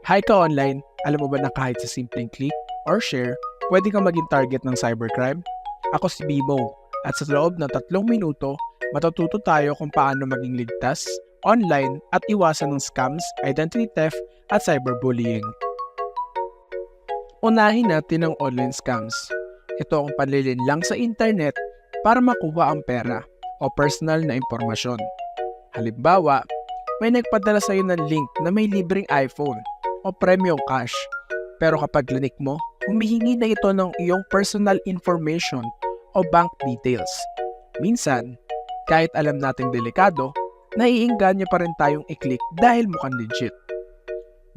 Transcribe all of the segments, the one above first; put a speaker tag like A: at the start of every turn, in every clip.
A: Hi ka online, alam mo ba na kahit sa simpleng click or share, pwede kang maging target ng cybercrime? Ako si Bimo at sa loob ng 3 minuto, matututo tayo kung paano maging ligtas, online at iwasan ng scams, identity theft at cyberbullying. Unahin natin ang online scams. Ito ang panlilinlang sa internet para makuha ang pera o personal na impormasyon. Halimbawa, may nagpadala sa iyo ng link na may libreng iPhone o premium cash. Pero kapag click mo, humihingi na ito ng iyong personal information o bank details. Minsan, kahit alam nating delikado, naiinganyo pa rin tayong i-click dahil mukhang legit.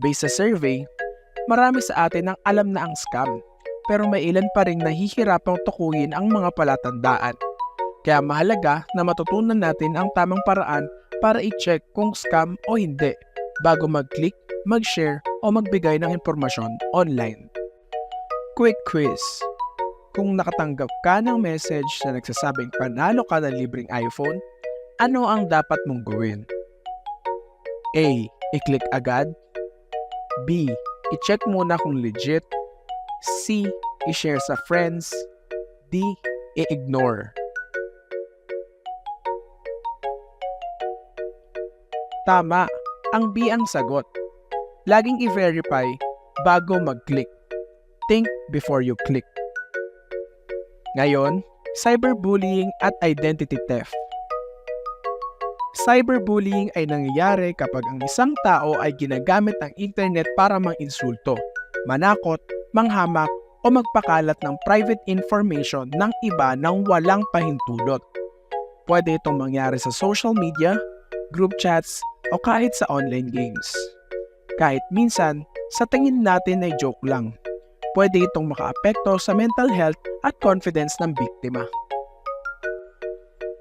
A: Based sa survey, marami sa atin ang alam na ang scam, pero may ilan pa rin nahihirapang tukuyin ang mga palatandaan. Kaya mahalaga na matutunan natin ang tamang paraan para i-check kung scam o hindi bago mag-click, mag-share o magbigay ng impormasyon online. Quick quiz. Kung nakatanggap ka ng message na nagsasabing panalo ka ng libreng iPhone, ano ang dapat mong gawin? A. I-click agad. B. I-check muna kung legit. C. I-share sa friends. D. I-ignore. Tama, ang B ang sagot. Laging i-verify bago mag-click. Think before you click. Ngayon, cyberbullying at identity theft. Cyberbullying ay nangyayari kapag ang isang tao ay ginagamit ang internet para mang-insulto, manakot, manghamak o magpakalat ng private information ng iba nang walang pahintulot. Pwede itong mangyari sa social media, group chats, o kahit sa online games. Kahit minsan, sa tingin natin ay joke lang. Pwede itong makaapekto sa mental health at confidence ng biktima.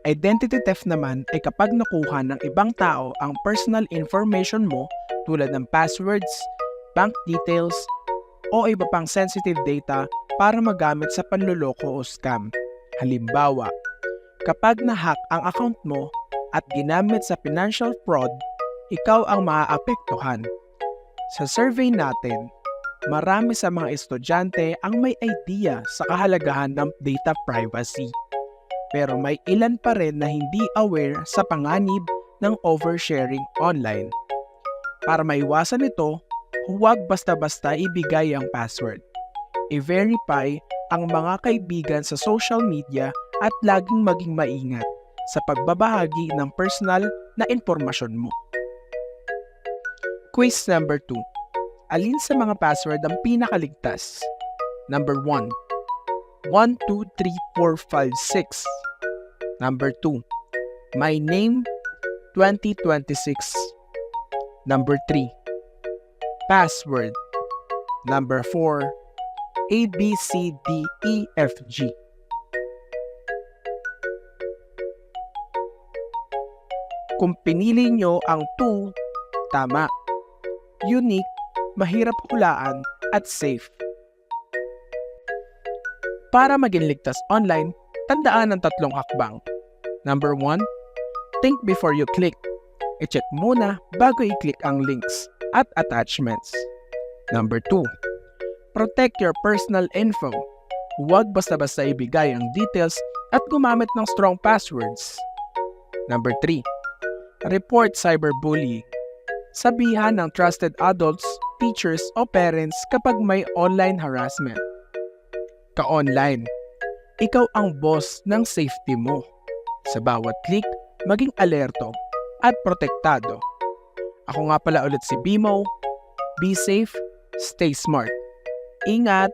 A: Identity theft naman ay kapag nakuha ng ibang tao ang personal information mo tulad ng passwords, bank details, o iba pang sensitive data para magamit sa panloloko o scam. Halimbawa, kapag na-hack ang account mo at ginamit sa financial fraud, ikaw ang maaapektuhan. Sa survey natin, marami sa mga estudyante ang may idea sa kahalagahan ng data privacy. Pero may ilan pa rin na hindi aware sa panganib ng oversharing online. Para maiwasan ito, huwag basta-basta ibigay ang password. I-verify ang mga kaibigan sa social media at laging maging maingat sa pagbabahagi ng personal na impormasyon mo. Quiz number 2. Alin sa mga password ang pinakaligtas? Number 1. 1, 2, 3, 4, 5, 6. Number 2. My name 2026. Number 3. Password. Number 4. ABCDEFG. Kung pinili nyo ang 2, tama. Unique, mahirap hulaan, at safe. Para maging ligtas online, tandaan ang 3 hakbang. Number 1, think before you click. I-check muna bago i-click ang links at attachments. Number 2, protect your personal info. Huwag basta-basta ibigay ang details at gumamit ng strong passwords. Number 3, report cyberbullying. Sabihan ng trusted adults, teachers o parents kapag may online harassment. Ka-online, ikaw ang boss ng safety mo. Sa bawat click, maging alerto at protektado. Ako nga pala ulit si Bimo. Be safe, stay smart. Ingat!